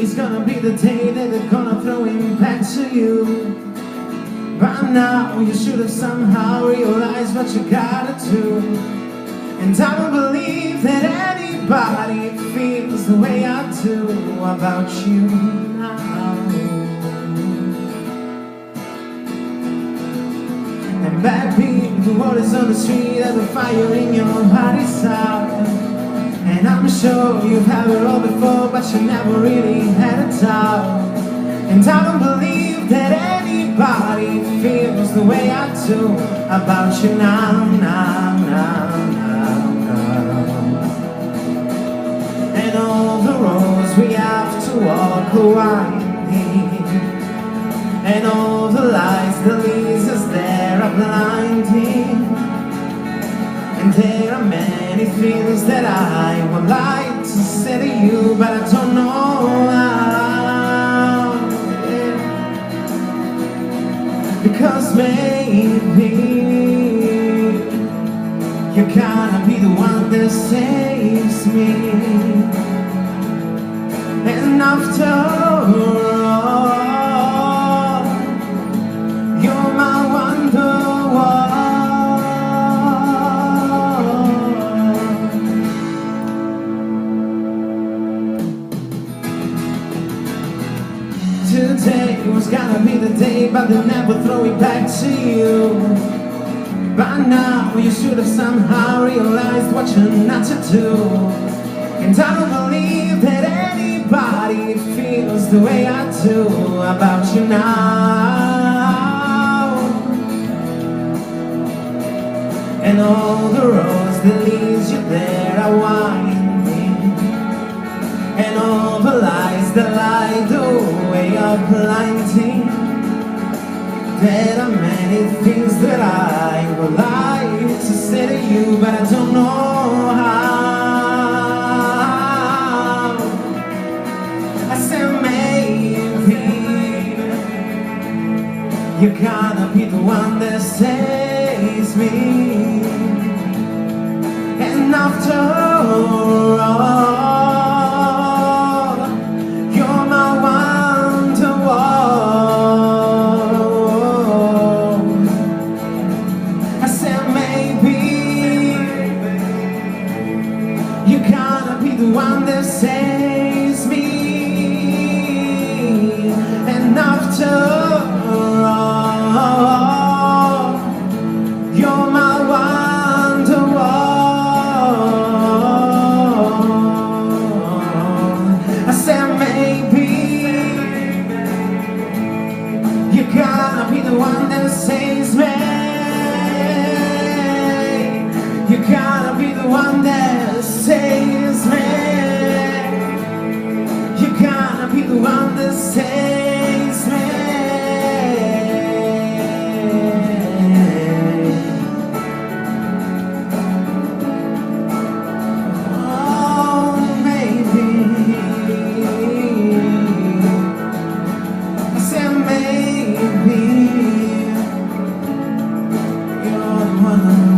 Today's gonna be the day that they're gonna throw him back to you. By now you should have somehow realized what you gotta do. And I don't believe that anybody feels the way I do about you now. And baby, the world is on the street and the fire in your heart is out. And I'm sure you've had it all before, but you never really had a doubt. And I don't believe that anybody feels the way I do about you now, now, now, now, now. And all the roads we have to walk are winding, and all the lights that leads us there are blinding. And there are many things that I would like to say to you, but I don't know how. Yeah. Because maybe you're gonna be the one that saves me. And after all, you're my wonderwall. Today was gonna be the day, but they'll never throw it back to you. By now you should have somehow realized what you're not to do. And I don't believe that anybody feels the way I do about you now. And all the roads that lead you there are winding, and all the lies that light the way are blinding. There are many things that I would like to say to you, but I don't know how. I said maybe you're gonna be the one that saves me. And after all, you're gonna be the one that saves me. And after all, you're my wonderwall. I said maybe you're gonna be the one that saves me. You're gonna be the one that saves me. You're gonna be the one that saves me. Oh, maybe. I said maybe you're the one.